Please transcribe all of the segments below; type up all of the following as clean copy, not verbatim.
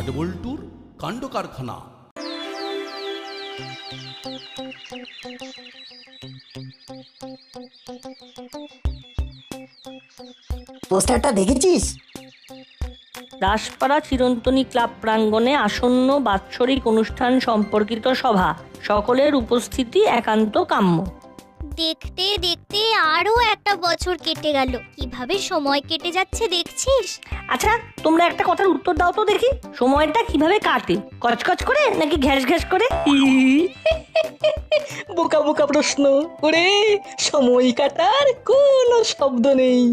নাটবল্টুর কাণ্ড কারখানা। পোস্টারটা দেখেছিস? দাসপাড়া চিরন্তনী ক্লাব প্রাঙ্গণে আসন্ন বাৎসরিক অনুষ্ঠান সম্পর্কিত সভা, সকলের উপস্থিতি একান্ত কাম্য। দেখতে দেখতে আরো একটা বছর কেটে গেল, কিভাবে সময় কেটে যাচ্ছে দেখছিস? আচ্ছা, তোমরা একটা কথার উত্তর দাও তো দেখি, সময়টা কিভাবে কাটে? কচকচ করে নাকি ঘ্যাস ঘ্যাস করে? বোকা বোকা প্রশ্ন ওরে, সময় কাটার কোনো শব্দ নেই।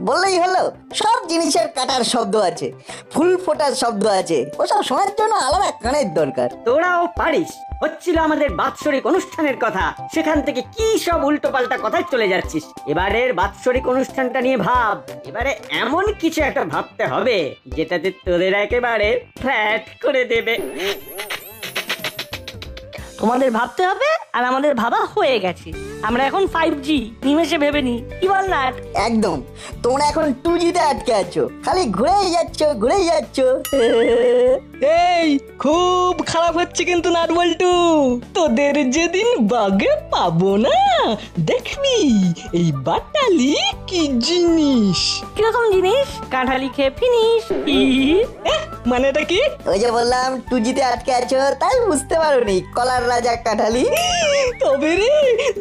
বললেই হলো, সব জিনিসের কাটার শব্দ আছে, ফুল ফোটার শব্দ আছে, ওসব শোনার জন্য আলাদা কানের দরকার। তোরাও পারিস। হচ্ছিল আমাদের বাৎসরিক অনুষ্ঠানের কথা, সেখান থেকে কি সব উল্টো পাল্টা কথায় চলে যাচ্ছিস। এবারের বাৎসরিক অনুষ্ঠানটা নিয়ে ভাব। এবারে এমন কিছু একটা ভাবতে হবে যেটাতে তোদের একেবারে ফ্ল্যাট করে দেবে। তোমাদের ভাবতে হবে, আর আমাদের ভাবা হয়ে গেছে। আমরা এখন 5G, নিমেষে ভেবে নি, কি বল না? একদম, তোমরা এখন 2G তে আটকে আছো, খালি ঘুরেই যাচ্ছ। এই খুব খারাপ হচ্ছে কিন্তু নাটবল্টু, তোদের যেদিন বাগে পাবো না, দেখবি এই বাটালি কি জিনিস। কিরকম জিনিস? কাঁঠালি খেয়ে ফিনিশ। মানেটা কি? ওই যে বললাম 2G তে আটকে আছো, তাই বুঝতে পারোনি, কলার রাজা কাঠালি। তবে রে,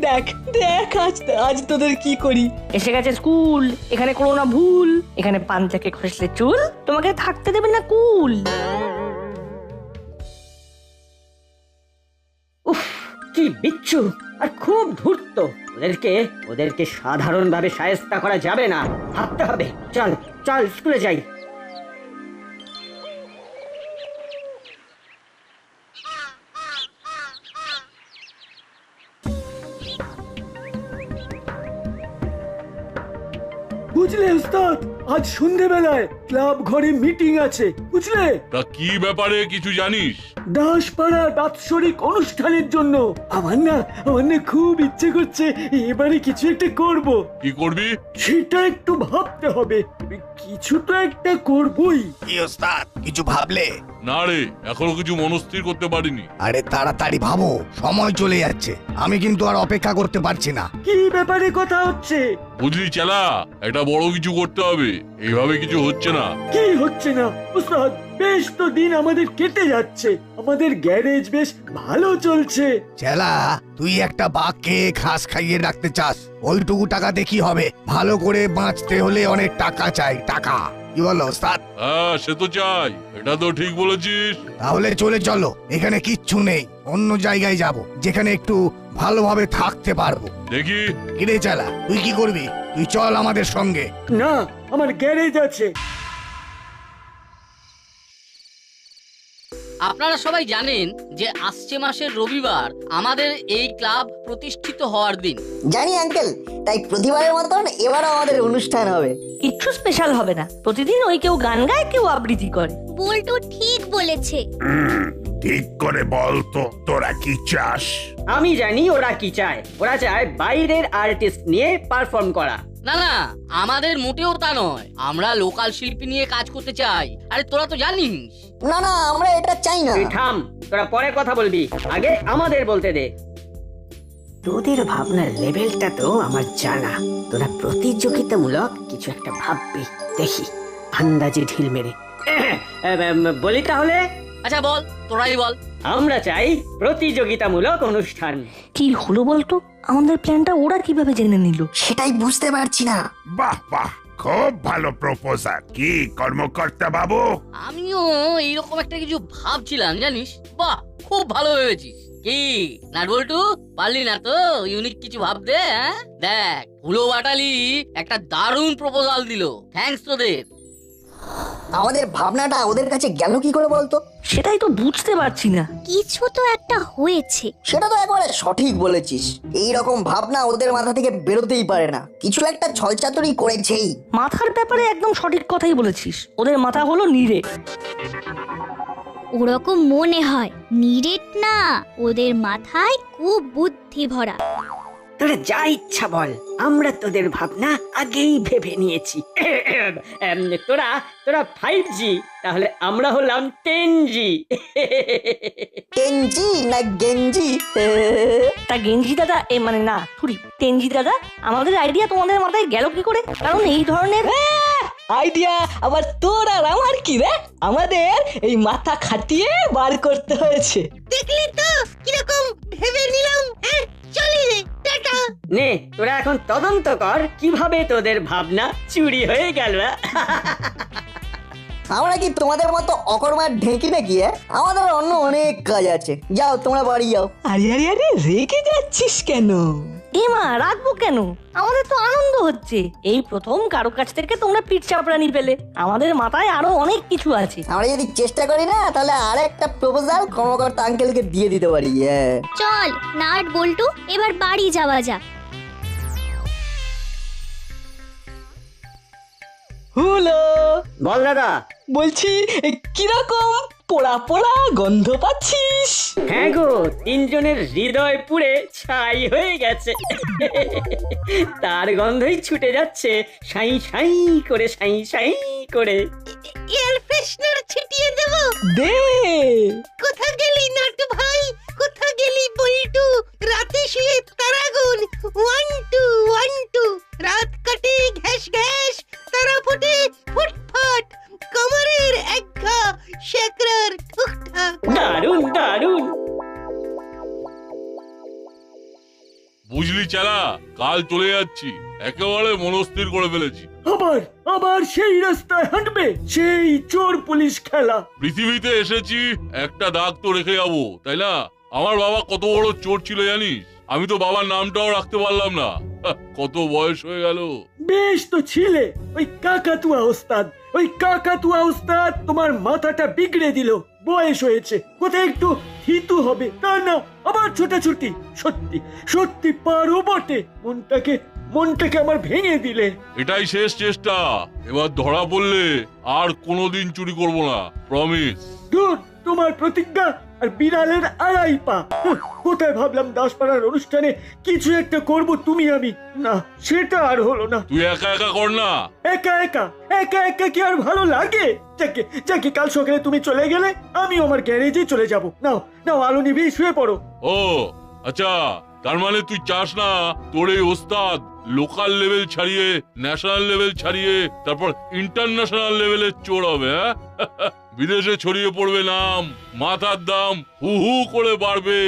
দেখ দেখ আজ তোদের কি করি। এসে গেছে স্কুল, এখানে করো না ভুল, এখানে পান থেকে খসলে চুল, তোমাকে থাকতে দেবে না কুল। উফ, কি বিচ্ছু আর খুব ধূর্ত। ওদেরকে সাধারণভাবে শায়েস্তা করা যাবে না, ভাবতে হবে। চল চল স্কুলে যাই। বুঝলে ওস্তাদ, আজ সন্ধ্যেবেলায় ক্লাব ঘরে মিটিং আছে, বুঝলে? তা কি ব্যাপারে কিছু জানিস? দাসপাড়ার বাৎসরিক অনুষ্ঠানের জন্য আমার না খুব ইচ্ছে করছে এবারে কিছু একটা করব। কি করবি? সেটা একটু ভাবতে হবে, কিছু তো একটা করবই। কি ওস্তাদ, কিছু ভাবলে? না রে, এখনো কিছু মনস্থির করতে পারিনি। আরে তাড়াতাড়ি ভাবো, সময় চলে যাচ্ছে, আমি কিন্তু আর অপেক্ষা করতে পারছি না। কি ব্যাপারে কথা হচ্ছে? বুঝলি চেলা, একটা বড় কিছু করতে হবে, এইভাবে কিছু হচ্ছে না। কি হচ্ছে না ওস্তাদ? বেশ তো দিন আমাদের কেটে যাচ্ছে, আমাদের গ্যারেজ বেশ ভালো চলছে। চেলা, তুই একটা বাঘকে ঘাস খাইয়ে রাখতে চাস, ওইটুকু টাকাতে কি হবে? ভালো করে বাঁচতে হলে অনেক টাকা চাই, টাকা। কি বলো ওস্তাদ? হ্যাঁ, সে তো চাই, এটা তো ঠিক বলেছিস। তাহলে চলো, এখানে কিচ্ছু নেই, অন্য জায়গায় যাব, যেখানে একটু ভালোভাবে থাকতে পারবো। দেখি। কিরে চেলা, তুই কি করবি? তুই চল আমাদের সঙ্গে। না, আমার গ্যারেজ আছে। আপনারা সবাই জানেন যে আসছে মাসের রবিবার আমাদের এই ক্লাব প্রতিষ্ঠিত হওয়ার দিন। জানি আঙ্কেল, তাই প্রতিবারের মতন এবারও আমাদের অনুষ্ঠান হবে। কিচ্ছু স্পেশাল হবে না, প্রতিদিন ওই কেউ গান গায়, কেউ আবৃত্তি করে। বল্টু ঠিক বলেছে। ঠিক করে বল তো, তোরা কি চাস? আমি জানি ওরা কি চায়। ওরা চায় বাইরের আর্টিস্ট নিয়ে পারফর্ম করা। না, আমাদের মোটেও তা নয়, আমরা লোকাল শিল্পী নিয়ে কাজ করতে চাই। আরে তোরা তো জানিস। না, আমরা এটা চাই না। তুই থাম, তোরা পরে কথা বলবি, আগে আমাদের বলতে দে। তোদের ভাবনার লেভেলটা তো আমার জানা, তোরা প্রতিযোগিতামূলক কিছু একটা ভাববি, দেখি আন্দাজে ঢিল মেরে। বলি তাহলে? আচ্ছা বল, তোরাই বল। আমরা চাই প্রতিযোগিতামূলক অনুষ্ঠান। কি হলো বলতো? আমাদের প্ল্যানটা ওরা কিভাবে জেনে নিল? সেটাই বুঝতে পারছি না। বাহ, খুব ভালো প্রপোজাল। কি কর্মকর্তা বাবু? আমিও এইরকম একটা কিছু ভাবছিলাম, জানিস। বাহ, খুব ভালো ভেবেছিস। কি নাটবল্টু, পারলি না তো ইউনিক কিছু ভাবতে? দেখ, হুলো বাটালি একটা দারুণ প্রপোজাল দিল। থ্যাঙ্কস তোদের। আমাদের ভাবনাটা ওদের কাছে গেল কি করে বলতো? সেটাই তো বুঝতে পারছি না। কিছু তো একটা হয়েছে। সেটা তো একবারে সঠিক বলেছিস, এই রকম ভাবনা ওদের মাথা থেকে বেরোতেই পারে না, কিছু একটা ছলচাতুরি করেছেই। মাথার ব্যাপারে একদম সঠিক কথাই বলেছিস, ওদের মাথা হলো নিরে। ওরকম মনে হয়, নিরেট না, ওদের মাথায় খুব বুদ্ধি ভরা। তোরা যা ইচ্ছা বল, আমরা তোদের ভাবনা আগেই ভেবে নিয়েছি। তোরা তোরা 5G, তাহলে আমরা হলাম 10G। গেঞ্জি না গেঞ্জি? তা গেঞ্জি দাদা, মানে না থুরি, তেনজি দাদা, আমাদের আইডিয়া তোমাদের মাথায় গেল কি করে? কারণ এই ধরনের আইডিয়া আবার তোর আর আমার কি রে? আমাদের এই মাথা খাটিয়ে বার করতে হয়েছে। দেখলি তো কিরকম ভেবে নিলাম। চলি রে, টাটা। নে তোরা এখন তদন্ত কর কিভাবে তোদের ভাবনা চুরি হয়ে গেল। আমরা কি তোমাদের মতো অকর্মার ঢেঁকি নাকি? আমাদের অন্য অনেক কাজ আছে, যাও তোমরা বাড়ি যাও। আরে আরে আরে, রেগে যাচ্ছিস কেন? এমা রাখবো কেন? আমাদের তো আনন্দ হচ্ছে, এই প্রথম কারো কাছ থেকে তোমরা পিঠ চাপড়ানি পেলে। আমাদের মাথায় আরো অনেক কিছু আছে। আমরা যদি চেষ্টা করি না, তাহলে আর একটা প্রপোজাল কর্মকর্তা আঙ্কেলকে দিয়ে দিতে পারি। চল নাট বল্টু, এবার বাড়ি যাওয়া যাক। হলো বল দাদা। বলছি, কিরকম পোড়া পোড়া গন্ধ পাচ্ছিস? হ্যাঁ গো, তিনজনের হৃদয় পুড়ে ছাই হয়ে গেছে। তার গন্ধই ছুটে যাচ্ছে সাই সাই করে, সাই সাই করে। এয়ার ফ্রেশনার ছিটিয়ে দেব? দে। কোথা গেলি নাট ভাই, কোথা গেলি বল্টু? রাতে শুয়ে তারাগুন 1 2 1 2, রাত কাটে ঘ্যাস ঘ্যাস, তারা ফোটে ফুটফাট, কমরের একঘা শেকরার ঠুকঠাক। দারুণ দারুণ। বুঝলি চালা, কাল চলে যাচ্ছি, একেবারে মনস্থির করে ফেলেছি। আবার আবার সেই রাস্তায় হাঁটবে, সেই চোর পুলিশ খেলা। পৃথিবীতে এসেছি, একটা দাগ তো রেখে যাবো, তাই না? আমার বাবা কত বড় চোর ছিল জানিস? আমি তো বাবার নামটাও রাখতে পারলাম না। কত বয়স হয়ে গেল। বেশ তো ছিলে, ওই কাকাতুয়া ওস্তাদ, ওই কাকাতুয়া ওস্তাদ তোমার মাথাটা বিগড়ে দিল। বয়স হয়েছে, কোথায় একটু থিতু হবে, তা না আবার ছোটাছুটি। সত্যি সত্যি পারো বটে, মনটাকে আমার ভেঙে দিলে। এটাই শেষ চেষ্টা, এবার ধরা পড়লে আর কোনোদিন চুরি করব না, প্রমিস। দূর তোমার প্রতিজ্ঞা আর বিড়ালের 2.5 পা। কোথায় ভাবলাম দাসপাড়ার অনুষ্ঠানে কিছু একটা করব, তুমি আমি। না, সেটা আর হলো না। তুই একা একা কর না। একা একা একা একা কি আর ভালো লাগে? যাকে কাল সকালে তুমি চলে গেলে, আমি আমার গ্যারেজে চলে যাব। নাও নাও, আলো নিভিয়ে শুয়ে পড়ো। ও আচ্ছা, তার মানে তুই চাস না তোর এই ওস্তাদ লোকাল লেভেল ছাড়িয়ে, ন্যাশনাল লেভেল ছাড়িয়ে, তারপর ইন্টারন্যাশনাল লেভেলের চোর হবে? বিদেশে ছড়িয়ে পড়বে নাম, মাথার দাম হু হু করে বাড়বে।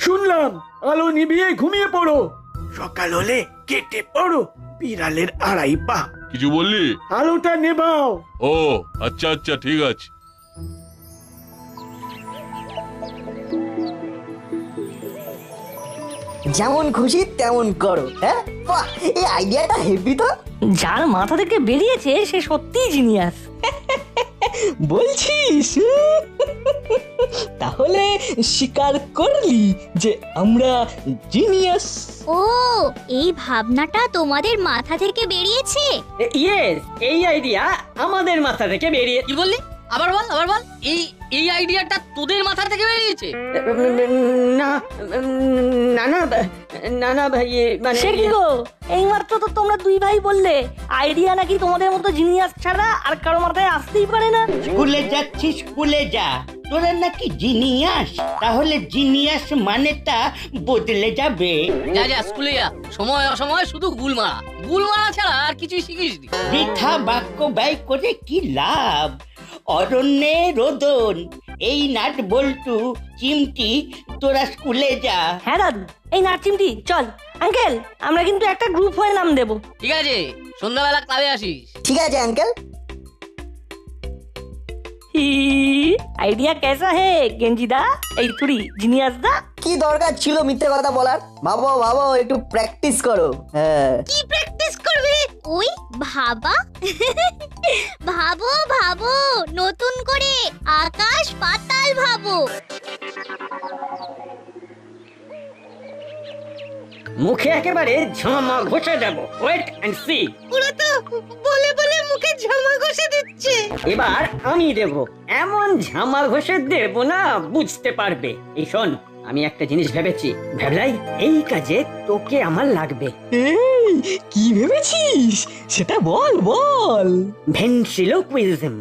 শুনলাম আলো নিভিয়ে ঘুমিয়ে পড়ো, সকাল হলে কেটে পড়ো বিড়ালের 2.5 পা। কিছু বললি? আলোটা নেভাও। ও আচ্ছা আচ্ছা, ঠিক আছে। যেমন খুশি তেমন করো। বাহ, এই আইডিয়াটা হেভি তো। যার মাথা থেকে বেরিয়েছে সে সত্যিই জিনিয়াস। বলছিস? তাহলে স্বীকার করলি যে আমরা জিনিয়াস? ও, এই ভাবনাটা তোমাদের মাথা থেকে বেরিয়েছে? ইয়েস, এই আইডিয়া আমাদের মাথা থেকে বেরিয়ে। কি বললি? আবার বল, আবার বল। এই আইডিয়াটা তোদের মাথা থেকে বেরিয়েছে? না না না না না ভাই, মানে সে কি গো, এইমাত্র তো তোমরা দুই ভাই বললে আইডিয়া নাকি তোমাদের মতো জিনিয়াস ছাড়া আর কারো মাথায় আসতেই পারে না। স্কুলে যাচ্ছিস, স্কুলে যা। তোরা নাকি জিনিয়াস, তাহলে জিনিয়াস মানেটা বদলে যাবে। যা যা, স্কুলে যা। সময় অসময় শুধু গুল মারা ছাড়া আর কিছুই শিখিস নি। বৃথা বাক্য ব্যয় করে কি লাভ? অরণ্যে রোদন। এই নাট বল্টু চিমটি, তোরা স্কুলে যা। হ্যাঁ দাদু, এই নাট চিমটি চল। আঙ্কেল, আমরা কিন্তু একটা গ্রুপ হয়ে নাম দেবো। ঠিক আছে, সন্ধ্যাবেলা ক্লাবে আসিস। ঠিক আছে আঙ্কেল। আইডিয়া कैसा है গেঞ্জি দা, এই তুই জিনিয়াস দা? কি দরকার ছিল মিথ্যে কথা বলার? ভাবো একটু প্র্যাকটিস করো। কি প্র্যাকটিস করবে? ওই ভাবা। ভাবো নতুন করে, আকাশ পাতাল ভাবো। মুখে একেবারে ঝামা ঘষে দেব। Wait and see. ওরা তো বলে বলে মুখে ঝামা ঘষে দিচ্ছে। এবার আমি দেব, এমন ঝামা ঘষে দেব না বুঝতে পারবে। এই শোন, আমি একটা জিনিস ভেবেছি। ভেবলাই, এই কাজে তোকে আমার লাগবে। এই কি ভেবেছিস সেটা বল বল। ভেন্ট্রিলোকুইজম।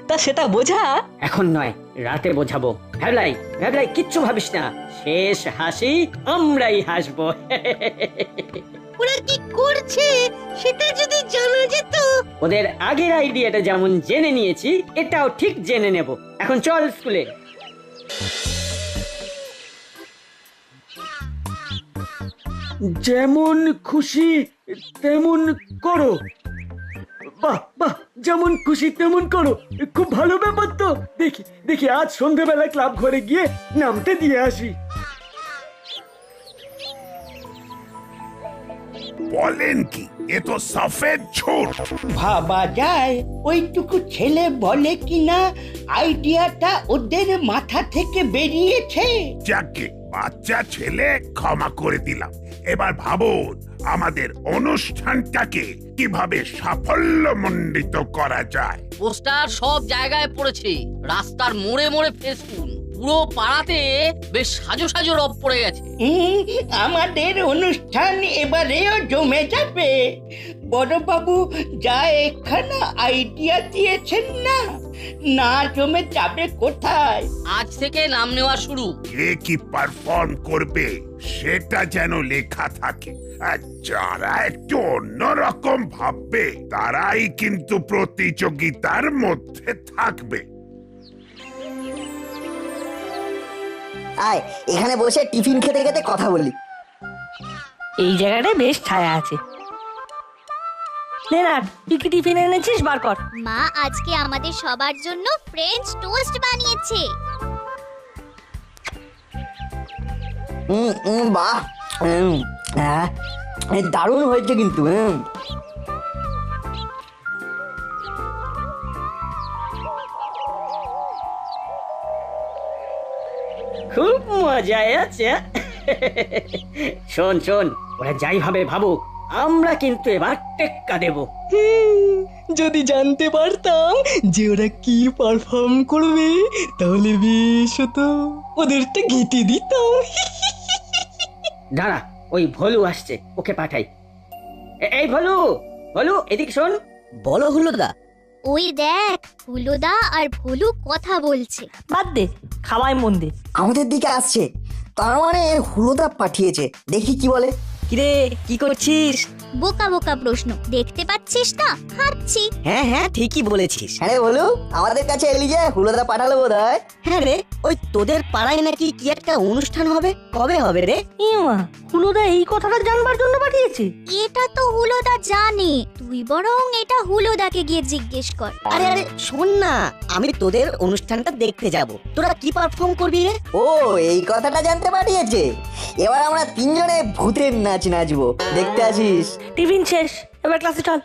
তা সেটা বোঝা। এখন নয়, রাতে বোঝাবো। ভেবলাই ভেবলাই, কিচ্ছু ভাবিস না, শেষ হাসি আমরাই হাসবো। ওরা কি করছে সেটা যদি জানা যেত। ওদের আগের আইডিয়াটা যেমন জেনে নিয়েছি, এটাও ঠিক জেনে নেব। এখন চল স্কুলে। যেমন খুশি তেমন করো। বাহ বাহ, যেমন খুশি তেমন করো, খুব ভালো ব্যাপার তো। দেখি দেখি আজ সন্ধ্যাবেলা ক্লাব ঘরে গিয়ে নামটা দিয়ে আসি। বলেন কি, এ তো সফেদ ঝুট। ভাবা যায় ওইটুকু ছেলে বলে কিনা আইডিয়াটা ওদের মাথা থেকে বেরিয়েছে। যাকে বাচ্চা ছেলে ক্ষমা করে দিলাম। এবার ভাবুন আমাদের অনুষ্ঠানটাকে কিভাবে সাফল্যমণ্ডিত করা যায়। পোস্টার সব জায়গায় পড়েছে, রাস্তার মোড়ে মোড়ে ফেসবুক, পুরো পাড়াতে বেশ সাজো সাজো রব পড়ে গেছে। আমাদের অনুষ্ঠান এবারেও জমে যাবে। বড়বাবু যা একখানা আইডিয়া দিয়েছেন না, না জমে যাবে কোথায়? আজ থেকে নাম নেওয়া শুরু। কে কি পারফর্ম করবে সেটা যেন লেখা থাকে। আর যারা একটু অন্যরকম ভাববে তারাই কিন্তু প্রতিযোগিতার মধ্যে থাকবে। আয় এখানে বসে টিফিন খেতে খেতে কথা বলি। এই জায়গাটায় বেশ ছায়া আছে। নে না, তুই কি টিফিন এনেছিস, বার কর। মা আজকে আমাদের সবার জন্য ফ্রেঞ্চ টোস্ট বানিয়েছে। বাহ, হ্যাঁ দারুণ হয়েছে কিন্তু। খুব মজায় আছে। শোন শোন, ওরা যাই ভাবে ভাবুক, আমরা কিন্তু এবার টেক্কা দেব। যদি জানতে পারতাম যে ওরা কি পারফর্ম করবে তাহলে বেশ হতো, ওদেরটা ঘেঁটে দিতাম। দাঁড়া, ওই ভলু আসছে, ওকে পাঠাই। এই ভলু, ভলু এদিকে শোন। বলো হুলোদা। ওই দেখ, হুলোদা আর ভলু কথা বলছে। বাদ দে, খাওয়ায় মন দে। আমাদের দিকে আসছে, তার মানে হুলোদা পাঠিয়েছে। দেখি কি বলে। কিরে কি করছিস? বোকা বোকা প্রশ্ন, দেখতে পাচ্ছিস না হাঁটছি। হ্যাঁ হ্যাঁ ঠিকই বলেছিস। হ্যাঁ রে বলু, আমাদের কাছে এলি যে হুলোদা পাঠালো বোধ হয়। হ্যাঁ রে, ওই তোদের পাড়ায় নাকি কি একটা অনুষ্ঠান হবে, কবে হবে রে? ইমা, হুলোদা এই কথাটা জানবার জন্য পাঠিয়েছে। এটা তো হুলোদা জানে, তুই বরং এটা হুলোদাকে গিয়ে জিজ্ঞেস কর। আরে আরে শোন না, আমি তোদের অনুষ্ঠানটা দেখতে যাব, তোরা কি পারফর্ম করবি রে? ও এই কথাটা জানতে পাঠিয়েছে। এবার আমরা তিনজনে ভূতের নাচ নাচবো, দেখতে আসিস। টিফিন শেষ, এবার ক্লাসে চল।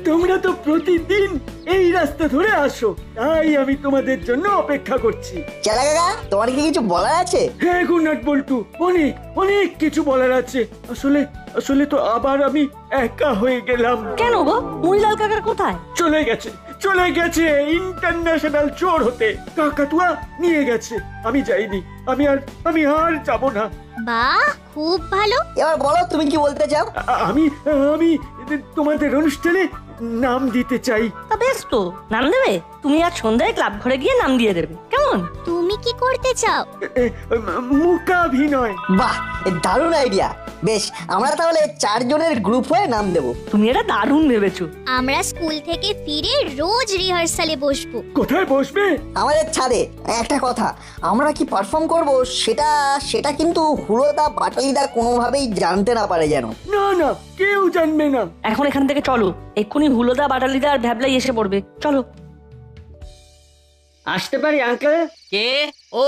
তোমরা তো প্রতিদিন এই রাস্তা ধরে আসো, তাই আমি তোমাদের জন্য অপেক্ষা করছি। চালা কাকা, তোমার কি কিছু বলার আছে? হ্যাঁ গুনাট বল্টু, অনেক অনেক কিছু বলার আছে। আসলে আসলে তো আবার আমি একা হয়ে গেলাম। কেন গো, মুড়িলাল কাকার কোথায়? চলে গেছে, চলে গেছে ইন্টারন্যাশনাল চোর হতে। কাকাতুয়া নিয়ে গেছে, আমি যাইনি। আমি আর যাব না। বাহ, খুব ভালো। এবার বলো তুমি কি বলতে চাও। আমি আমি তোমাদের অনুষ্ঠানে নাম দিতে চাই। তা বেশ তো, নাম দেবে। তুমি আজ সন্ধ্যায় ক্লাব ঘরে গিয়ে নাম দিয়ে দেবে, কেমন? তুমি কি করতে চাও? মূকাভিনয়। বাহ, দারুণ আইডিয়া। বেশ, আমরা তাহলে 4 জনের গ্রুপ হয়ে নাম দেব। তুমি এটা দারুণ ভেবেছো। আমরা স্কুল থেকে ফিরে রোজ রিহার্সালে বসবো। কোথায় বসবে? আমাদের ছাদে। একটা কথা, আমরা কি পারফর্ম করব সেটা কিন্তু হুলোদা বাটালিদা কোনোভাবেই জানতে না পারে যেন। না না, কেউ জানবে না। এখন এখান থেকে চলো, এক্ষুনি হুলোদা বাটালিদা আর ভ্যাবলাই এসে পড়বে। চলো। আসতে পারি আঙ্কেল? কে? ও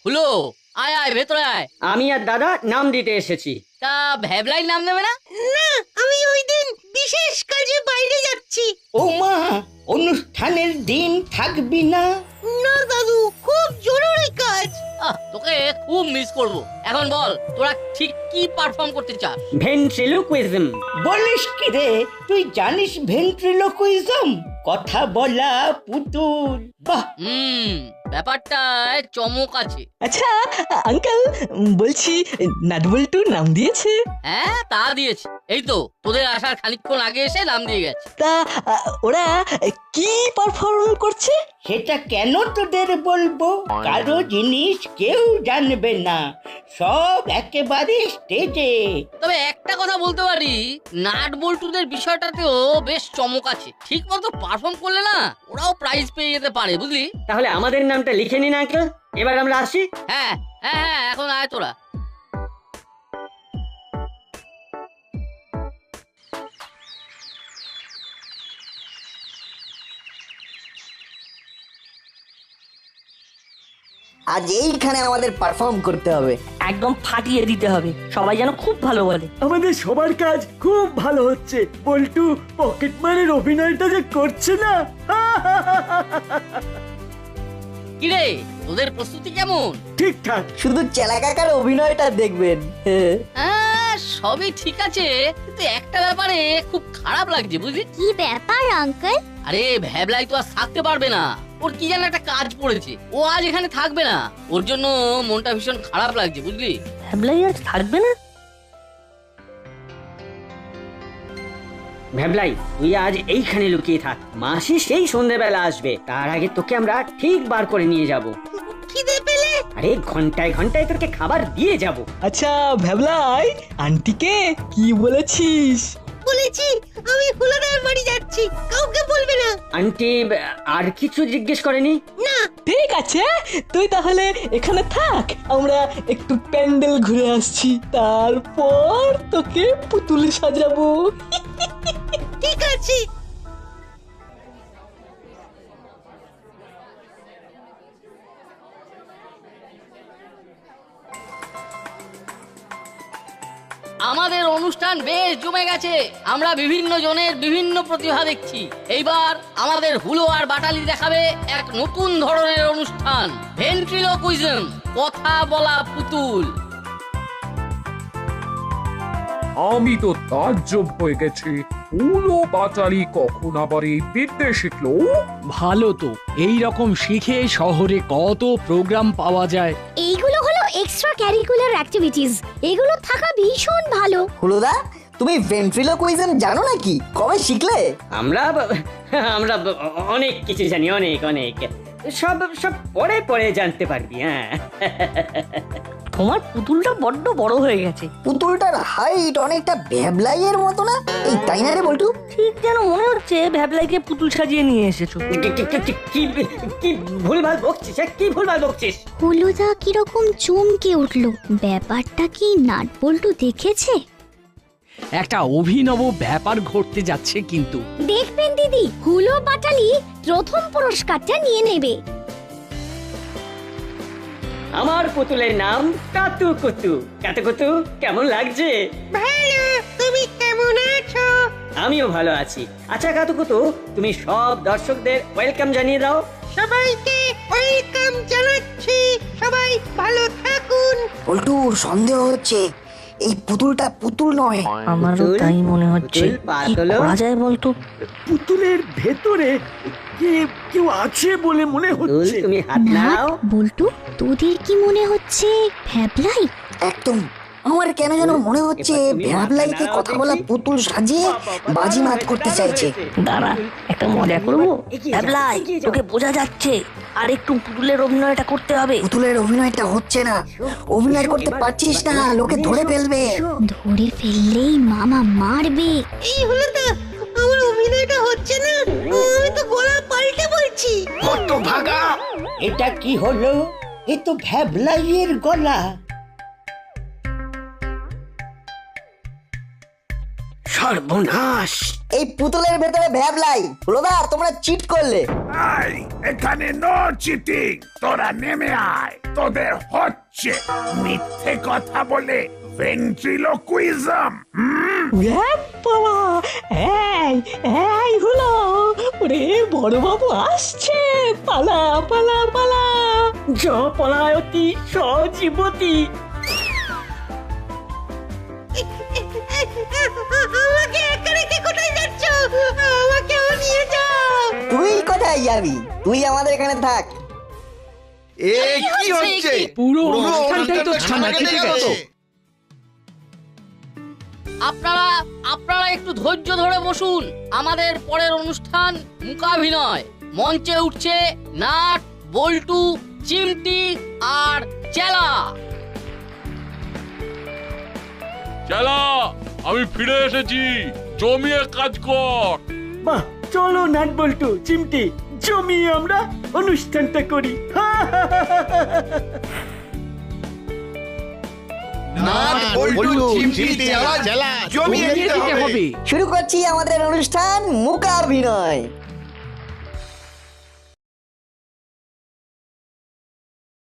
হুলো, আয় আয় ভেতরে আয়। আমি আর দাদা নাম দিতে এসেছি। তা ভ্যাবলাই নাম দেবে না? না, আমি ওই দিন বিশেষ কাজে বাইরে যাচ্ছি। ও মা, অনুষ্ঠানের দিন থাকবি না? না দাদু, খুব জরুরি কাজ। তোকে খুব মিস করব। এখন বল তোরা ঠিক কি পারফর্ম করতে চাস? ভেন্ট্রিলোকুইজম। বলিস কি রে, তুই জানিস ভেন্ট্রিলোকুইজম? কথা বলা পুতুল। বাহ, ব্যাপারটায় চমক আছে। আচ্ছা আঙ্কেল, বলছি নাটবল্টু নাম দিয়েছে? হ্যাঁ তা দিয়েছে, এই তো তোদের আসার খানিকক্ষণ আগে এসে নাম দিয়ে গেছে। তা ওরা কি পারফর্ম করছে? সেটা কেন তোদের বলবো? কারো জিনিস কেউ জানবে না, সব একেবারে স্টেজে। তবে একটা কথা বলতে পারি, নাট বল্টুদের বিষয়টাতেও বেশ চমক আছে। ঠিক মতো পারফর্ম করলে না ওরাও প্রাইজ পেয়ে যেতে পারে, বুঝলি? তাহলে আমাদের নামটা লিখে নিন আঙ্কেল, এবার আমরা আসি। হ্যাঁ হ্যাঁ হ্যাঁ, এখন আয় তোরা। আজ এইখানে আমাদের পারফর্ম করতে হবে, একদম ফাটিয়ে দিতে হবে, সবাই যেন খুব ভালো বলে। আমাদের সবার কাজ খুব ভালো হচ্ছে। বল্টু পকেট মারের অভিনয়টা যে করছে না। কিরে তোদের প্রস্তুতি কেমন? ঠিকঠাক, শুধু চেলা কাকার অভিনয়টা দেখবেন। হ্যাঁ সবই ঠিক আছে, কিন্তু একটা ব্যাপারে খুব খারাপ লাগছে, বুঝলি? কি ব্যাপার আঙ্কেল? আরে ভ্যাবলাই তো আর থাকতে পারবে না, ওর কি যেন একটা কাজ পড়েছে, ও আজ এখানে থাকবে না। ওর জন্য মনটা ভীষণ খারাপ লাগছে, বুঝলি? ভ্যাবলাই আজ থাকবে না? ভ্যাবলাই, তুই আজ এইখানে লুকিয়ে থাক, মাসি সেই সন্ধ্যেবেলা আসবে, তার আগে তোকে আমরা ঠিক বার করে নিয়ে যাব। খিদে পেলে? আরে ঘন্টায় ঘন্টায় তোকে খাবার দিয়ে যাব। আচ্ছা ভ্যাবলাই, আন্টিকে কি বলেছিস? বলেছি আমি হুলাদার বাড়ি যাচ্ছি, কাউকে বলবে না। আন্টি আর কিছু জিজ্ঞেস করেনি? না। ঠিক আছে, তুই তাহলে এখানে থাক, আমরা একটু প্যান্ডেল ঘুরে আসছি, তারপর তোকে পুতুল সাজাবো। ঠিক আছে। আমাদের অনুষ্ঠান বেশ জমে গেছে, আমরা বিভিন্ন জনের বিভিন্ন প্রতিভা দেখছি। এইবার আমাদের হুলো আর বাটালি দেখাবে এক নতুন ধরনের অনুষ্ঠান, ভেন্ট্রিলোকুইজম, কথা বলা পুতুল। আমি তো তাজ্জব হয়ে গেছি, হুলো বাটালি কখন আবার এই বিদ্যে শিখলো? ভালো তো, এই রকম শিখে শহরে কত প্রোগ্রাম পাওয়া যায়। এইগুলো হলো এক্সট্রা ক্যারিকুলার অ্যাক্টিভিটিজ, এগুলো থাকা ভীষণ ভালো। হুলোদা, তুমি ভেন্ট্রিলোকুইজম জানো নাকি? কবে শিখলে? আমরা আমরা অনেক কিছু জানি, অনেক অনেক, সব সব পরে পরে জানতে পারবি। হ্যাঁ, তোমার পুতুলটা বড্ড বড় হয়ে গেছে। পুতুলটার হাইট অনেকটা ভ্যাবলাইয়ের মতো না? এই তাই না রে বল্টু? ঠিক যেন মনে হচ্ছে ভ্যাবলাইকে পুতুল সাজিয়ে নিয়ে এসেছো। কি ভুলভাল বকছিস, কি ভুলভাল বকছিস? হুলুদা কিরকম চমকে উঠলো, ব্যাপারটা কি নাট বল্টু দেখেছে? একটা অভিনব ব্যাপার ঘটতে যাচ্ছে কিন্তু। দেখবেন দিদি, হুলো বাটালি প্রথম পুরস্কারটা নিয়ে নেবে। আমার পুতুলের নাম কাতু কুতু। কাতু কুতু, কেমন লাগছে? ভালো, তুমি কেমন আছো? আমিও ভালো আছি। আচ্ছা কাতু কুতু, তুমি সব দর্শকদের ওয়েলকাম জানিয়ে দাও। সবাইকে ওয়েলকাম জানাচ্ছি, সবাই ভালো থাকুন। বল্টু সন্দেহ হচ্ছে, এই পুতুলটা পুতুল নয়। আমারও তাই মনে হচ্ছে, কি করা যায় বলতো? পুতুলের ভেতরে কেউ আছে বলে মনে হচ্ছে। তুমি হাত নাও। বল্টু, তোদের কি মনে হচ্ছে ভ্যাবলাই? একদম, আমার কেন যেন মনে হচ্ছে ভ্যাবলাইকে কথা বলা পুতুল সাজিয়ে বাজিমাত করতে চাইছে। দাঁড়া, একটা মজা করবো। ভ্যাবলাই, তোকে বোঝা যাচ্ছে, আর একটু পুতুলের অভিনয়টা করতে হবে। পুতুলের অভিনয়টা হচ্ছে না, অভিনয় করতে পারছিস না, লোকে ধরে ফেলবে। ধরে ফেললেই মামা মারবে। এই হলো তো, আমার অভিনয়টা হচ্ছে না, আমি তো গলা পাল্টে বলছি। কত ভাগা, এটা কি হলো? এ তো ভ্যাবলাইয়ের গলা। সর্বনাশ, এই পুতুলের ভেতরে ভ্যাবলাই। হুলোদা, তোমরা চিট করলে। এখানে নো চিটিং, তোরা নেমে আয়, তোদের হচ্ছে মিথ্যে কথা বলে ভেন্ট্রিলোকুইজম। বাবা, এই হলো, ওরে বড় বাবু আসছে, পালা পালা পালা। জ পলায়তি সজীবতি। আমাকে একা রেখে কোথায় যাচ্ছ? আমাকেও নিয়ে যাও। তুই কোথায় যাবি? তুই আমাদের এখানে থাক। কি হচ্ছে? পুরো অনুষ্ঠানটাই তো ছানা কেটে গেছে। আপনারা একটু ধৈর্য ধরে বসুন। আমাদের পরের অনুষ্ঠান মূকাভিনয়। মঞ্চে উঠছে নাট, বল্টু, চিমটি আর চেলা। চালা, আমি ফিরে এসেছি, জমিয়ে কাজ কর। বাহ, চলো নাট বল্টু চিমটি জমিয়ে আমরা অনুষ্ঠানটা করি। শুরু করছি আমাদের অনুষ্ঠান মূকাভিনয়।